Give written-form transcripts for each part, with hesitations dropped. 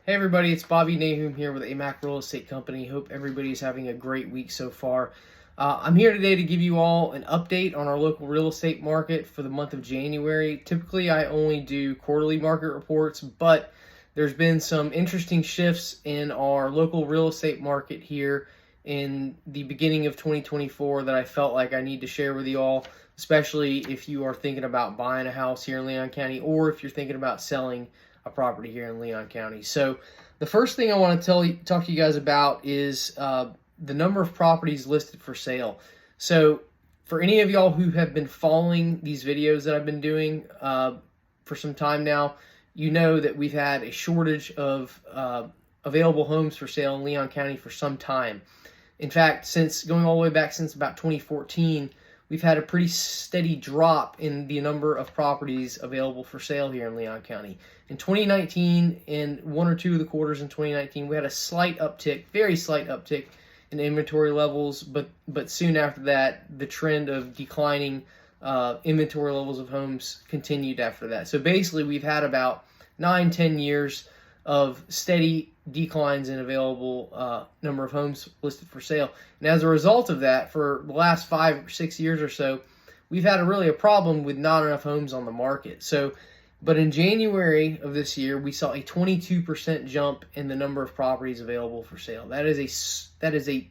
Hey everybody, it's Bobby Nahum here with AMAC Real Estate Company. Hope everybody's having a great week so far. I'm here today to give you all an update on our local real estate market for the month of January. Typically, I only do quarterly market reports, but there's been some interesting shifts in our local real estate market here in the beginning of 2024 that I felt like I need to share with you all, especially if you are thinking about buying a house here in Leon County or if you're thinking about selling a property here in Leon County. So the first thing I want to talk to you guys about is the number of properties listed for sale. So for any of y'all who have been following these videos that I've been doing for some time now, you know that we've had a shortage of available homes for sale in Leon County for some time. In fact, since going all the way back since about 2014, we've had a pretty steady drop in the number of properties available for sale here in Leon County. In 2019, in one or two of the quarters in 2019, we had a slight uptick, very slight uptick in inventory levels, but soon after that, the trend of declining inventory levels of homes continued after that. So basically, we've had about 9-10 years of steady declines in available number of homes listed for sale. And as a result of that, for the last 5 or 6 years or so, we've had a problem with not enough homes on the market. But in January of this year, we saw a 22% jump in the number of properties available for sale. That is a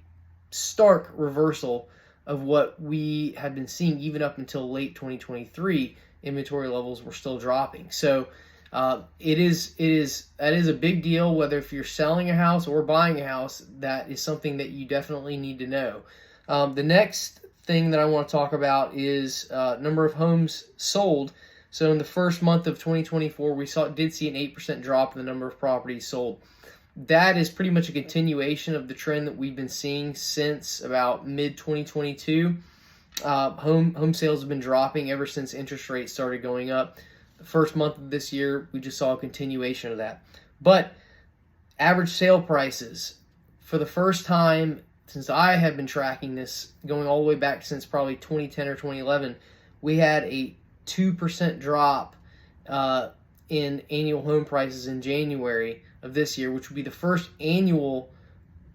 stark reversal of what we had been seeing even up until late 2023. Inventory levels were still dropping. So that is a big deal. Whether if you're selling a house or buying a house, that is something that you definitely need to know. The next thing that I want to talk about is number of homes sold. So in the first month of 2024, we did see an 8% drop in the number of properties sold. That is pretty much a continuation of the trend that we've been seeing since about mid-2022. Home sales have been dropping ever since interest rates started going up. The first month of this year, we just saw a continuation of that. But average sale prices, for the first time since I have been tracking this, going all the way back since probably 2010 or 2011, we had a 2% drop in annual home prices in January of this year, which would be the first annual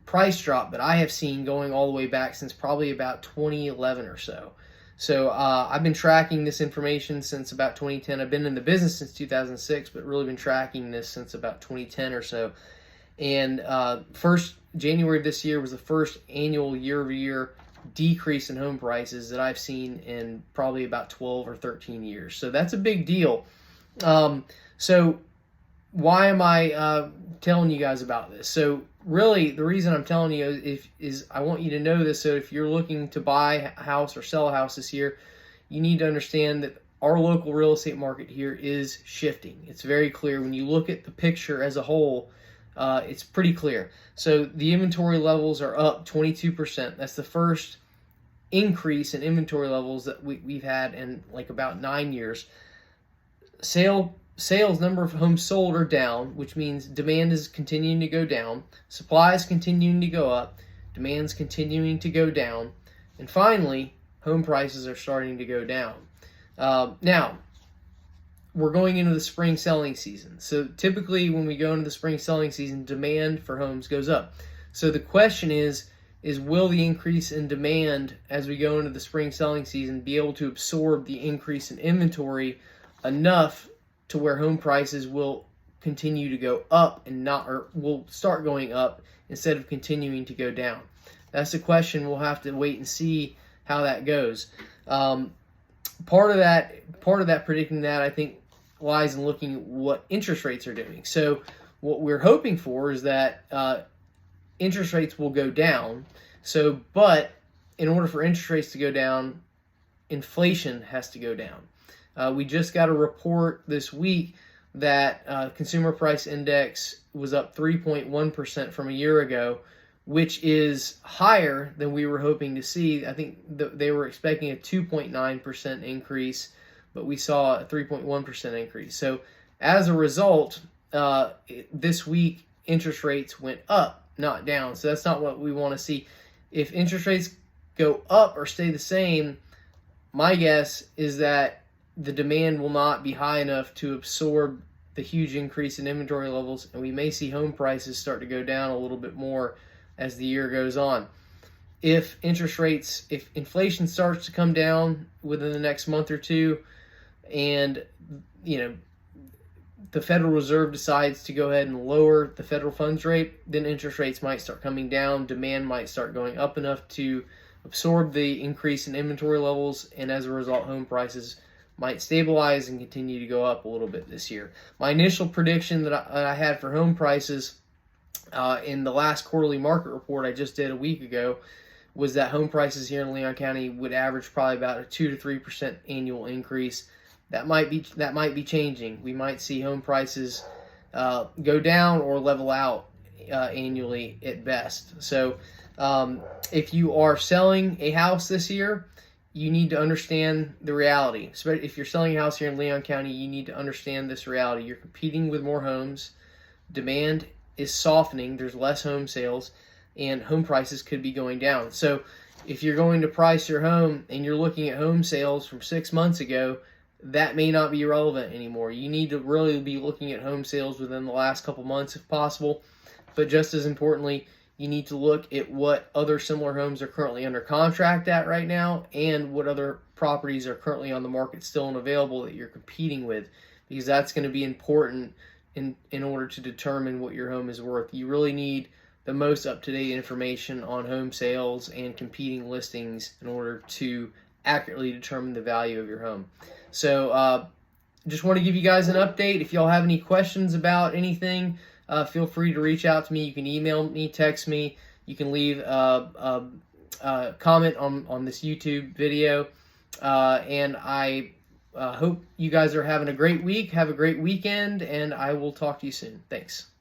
price drop that I have seen going all the way back since probably about 2011 or so. So I've been tracking this information since about 2010. I've been in the business since 2006, but really been tracking this since about 2010 or so. And first January of this year was the first annual year-over-year decrease in home prices that I've seen in probably about 12 or 13 years. So that's a big deal. So why am I telling you guys about this? So really, the reason I'm telling you is I want you to know this. So if you're looking to buy a house or sell a house this year, you need to understand that our local real estate market here is shifting. It's very clear. When you look at the picture as a whole, it's pretty clear. So the inventory levels are up 22%. That's the first increase in inventory levels that we've had in like about 9 years. Sales, number of homes sold are down, which means demand is continuing to go down. Supply is continuing to go up. Demand's continuing to go down. And finally, home prices are starting to go down. Now, we're going into the spring selling season. So typically when we go into the spring selling season, demand for homes goes up. So the question is will the increase in demand as we go into the spring selling season be able to absorb the increase in inventory enough to where home prices will continue to go up or will start going up instead of continuing to go down? That's the question. We'll have to wait and see how that goes. Part of that predicting that, I think, lies in looking at what interest rates are doing. So what we're hoping for is that interest rates will go down. But in order for interest rates to go down, inflation has to go down. We just got a report this week that consumer price index was up 3.1% from a year ago, which is higher than we were hoping to see. I think they were expecting a 2.9% increase, but we saw a 3.1% increase. So as a result, this week interest rates went up, not down. So that's not what we want to see. If interest rates go up or stay the same, my guess is that the demand will not be high enough to absorb the huge increase in inventory levels, and we may see home prices start to go down a little bit more as the year goes on. If inflation starts to come down within the next month or two, and the Federal Reserve decides to go ahead and lower the federal funds rate, then interest rates might start coming down, demand might start going up enough to absorb the increase in inventory levels, and as a result, home prices might stabilize and continue to go up a little bit this year. My initial prediction that I had for home prices in the last quarterly market report I just did a week ago was that home prices here in Leon County would average probably about a 2 to 3% annual increase. That might be changing. We might see home prices go down or level out annually at best. So if you are selling a house this year, you need to understand the reality. So if you're selling a house here in Leon County, you need to understand this reality. You're competing with more homes. Demand is softening. There's less home sales, and home prices could be going down. So if you're going to price your home and you're looking at home sales from 6 months ago, that may not be relevant anymore. You need to really be looking at home sales within the last couple months if possible. But just as importantly, you need to look at what other similar homes are currently under contract at right now and what other properties are currently on the market still and available that you're competing with, because that's going to be important in order to determine what your home is worth. You really need the most up-to-date information on home sales and competing listings in order to accurately determine the value of your home. So just want to give you guys an update. If y'all have any questions about anything, feel free to reach out to me. You can email me, text me. You can leave a comment on this YouTube video. And I hope you guys are having a great week. Have a great weekend, and I will talk to you soon. Thanks.